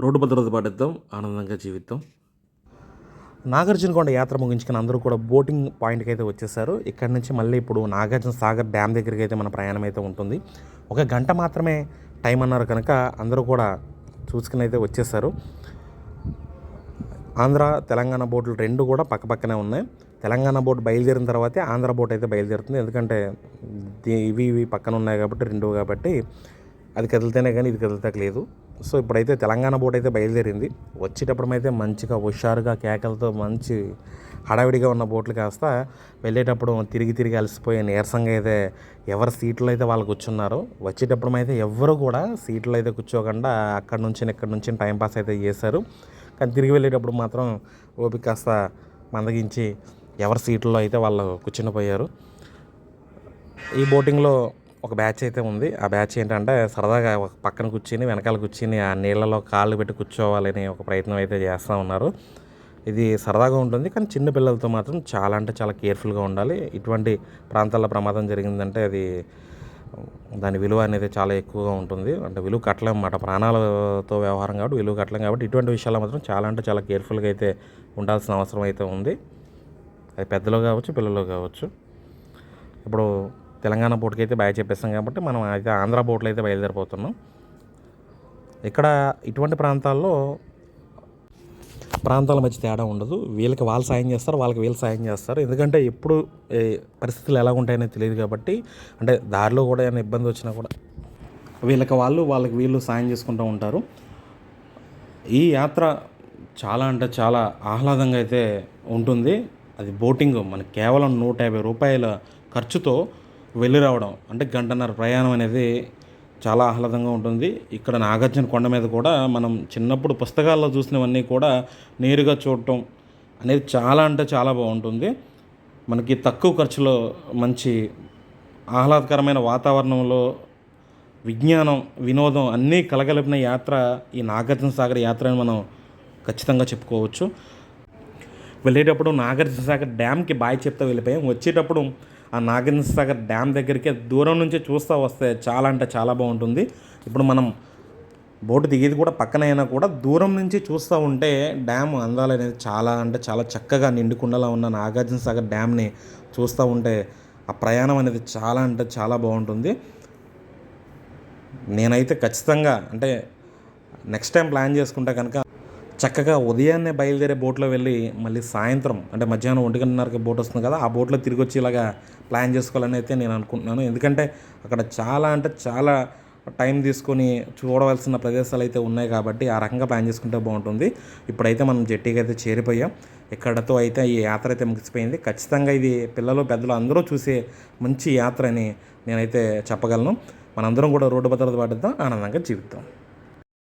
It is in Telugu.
రోడ్డు భద్రత పాటిద్దాం, ఆనందంగా జీవిద్దాం. నాగార్జునకొండ యాత్ర ముగించుకుని అందరూ కూడా బోటింగ్ పాయింట్కి అయితే వచ్చేసారు. ఇక్కడ నుంచి మళ్ళీ ఇప్పుడు నాగార్జున సాగర్ డ్యామ్ దగ్గరికి అయితే మన ప్రయాణం అయితే ఉంటుంది. 1 గంట మాత్రమే టైం అన్నారు కనుక అందరూ కూడా చూసుకుని అయితే వచ్చేసారు. ఆంధ్ర తెలంగాణ బోట్లు 2 కూడా పక్కపక్కనే ఉన్నాయి. తెలంగాణ బోట్ బయలుదేరిన తర్వాతే ఆంధ్ర బోట్ అయితే బయలుదేరుతుంది. ఎందుకంటే ఇవి పక్కన ఉన్నాయి కాబట్టి 2 కాబట్టి అది కదిలితేనే కానీ ఇది కదిలితే లేదు. సో ఇప్పుడైతే తెలంగాణ బోట్ అయితే బయలుదేరింది. వచ్చేటప్పుడు అయితే మంచిగా హుషారుగా కేకలతో మంచి హడావిడిగా ఉన్న బోట్లు కాస్త వెళ్ళేటప్పుడు తిరిగి అలసిపోయి నీరసంగా అయితే ఎవరి సీట్లో అయితే వాళ్ళు కూర్చున్నారు. వచ్చేటప్పుడు అయితే ఎవ్వరు కూడా సీట్లో అయితే కూర్చోకుండా అక్కడి నుంచి టైంపాస్ అయితే చేశారు. కానీ తిరిగి వెళ్ళేటప్పుడు మాత్రం ఓపిక కాస్త మందగించి ఎవరి సీట్లో అయితే వాళ్ళు కూర్చుని పోయారు. ఈ బోటింగ్లో ఒక బ్యాచ్ అయితే ఉంది. ఆ బ్యాచ్ ఏంటంటే సరదాగా ఒక పక్కన కూర్చుని వెనకాల కూర్చుని ఆ నీళ్ళలో కాళ్ళు పెట్టి కూర్చోవాలని ఒక ప్రయత్నం అయితే చేస్తూ ఉన్నారు. ఇది సరదాగా ఉంటుంది, కానీ చిన్న పిల్లలతో మాత్రం చాలా అంటే చాలా కేర్ఫుల్గా ఉండాలి. ఇటువంటి ప్రాంతాల్లో ప్రమాదం జరిగిందంటే అది దాని విలువ అనేది చాలా ఎక్కువగా ఉంటుంది. అంటే విలువ కట్టలేం అన్నమాట. ప్రాణాలతో వ్యవహారం కాబట్టి విలువ కట్టలేం కాబట్టి ఇటువంటి విషయాల్లో మాత్రం చాలా అంటే చాలా కేర్ఫుల్గా అయితే ఉండాల్సిన అవసరం అయితే ఉంది. అది పెద్దలో కావచ్చు, పిల్లలు కావచ్చు. ఇప్పుడు తెలంగాణ బోట్కి అయితే బాగా చెప్పేస్తాం కాబట్టి మనం అయితే ఆంధ్ర బోట్లో అయితే బయలుదేరిపోతున్నాం. ఇక్కడ ఇటువంటి ప్రాంతాల మధ్య తేడా ఉండదు. వీళ్ళకి వాళ్ళు సాయం చేస్తారు, వాళ్ళకి వీళ్ళు సాయం చేస్తారు. ఎందుకంటే ఎప్పుడు పరిస్థితులు ఎలా ఉంటాయనే తెలియదు కాబట్టి, అంటే దారిలో కూడా ఏమైనా ఇబ్బంది వచ్చినా కూడా వీళ్ళకి వాళ్ళకి వీళ్ళు సాయం చేసుకుంటూ ఉంటారు. ఈ యాత్ర చాలా అంటే చాలా ఆహ్లాదంగా అయితే ఉంటుంది. అది బోటింగ్ మనకి కేవలం 150 రూపాయల ఖర్చుతో వెళ్ళి రావడం అంటే 1.5 గంటల ప్రయాణం అనేది చాలా ఆహ్లాదంగా ఉంటుంది. ఇక్కడ నాగార్జునకొండ మీద కూడా మనం చిన్నప్పుడు పుస్తకాల్లో చూసినవన్నీ కూడా నేరుగా చూడటం అనేది చాలా అంటే చాలా బాగుంటుంది. మనకి తక్కువ ఖర్చులో మంచి ఆహ్లాదకరమైన వాతావరణంలో విజ్ఞానం, వినోదం అన్నీ కలగలిపిన యాత్ర ఈ నాగార్జున సాగర్ యాత్ర అని మనం ఖచ్చితంగా చెప్పుకోవచ్చు. వెళ్ళేటప్పుడు నాగార్జున సాగర్ డ్యామ్కి బాయ్ చెప్తా వెళ్ళిపోయాం. వచ్చేటప్పుడు ఆ నాగార్జున సాగర్ డ్యామ్ దగ్గరికి దూరం నుంచి చూస్తూ వస్తే చాలా అంటే చాలా బాగుంటుంది. ఇప్పుడు మనం బోటు దిగేది కూడా పక్కన అయినా కూడా దూరం నుంచి చూస్తూ ఉంటే డ్యామ్ అందాలు అనేది చాలా అంటే చాలా చక్కగా నిండుకుండలా ఉన్న నాగార్జున సాగర్ డ్యామ్ని చూస్తూ ఉంటే ఆ ప్రయాణం అనేది చాలా అంటే చాలా బాగుంటుంది. నేనైతే ఖచ్చితంగా అంటే నెక్స్ట్ టైం ప్లాన్ చేసుకుంటే కనుక చక్కగా ఉదయాన్నే బయలుదేరే బోట్లో వెళ్ళి మళ్ళీ సాయంత్రం అంటే మధ్యాహ్నం 1:30కి బోట్ వస్తుంది కదా, ఆ బోట్లో తిరిగి వచ్చి ఇలాగా ప్లాన్ చేసుకోవాలని అయితే నేను అనుకుంటున్నాను. ఎందుకంటే అక్కడ చాలా అంటే చాలా టైం తీసుకొని చూడవలసిన ప్రదేశాలు అయితే ఉన్నాయి కాబట్టి ఆ రకంగా ప్లాన్ చేసుకుంటే బాగుంటుంది. ఇప్పుడైతే మనం జెట్టీకి అయితే చేరిపోయాం. ఇక్కడతో అయితే ఈ యాత్ర అయితే ముగిసిపోయింది. ఖచ్చితంగా ఇది పిల్లలు పెద్దలు అందరూ చూసే మంచి యాత్ర అని నేనైతే చెప్పగలను. మనందరం కూడా రోడ్డు భద్రత పాటిద్దాం, ఆనందంగా జీవిద్దాం.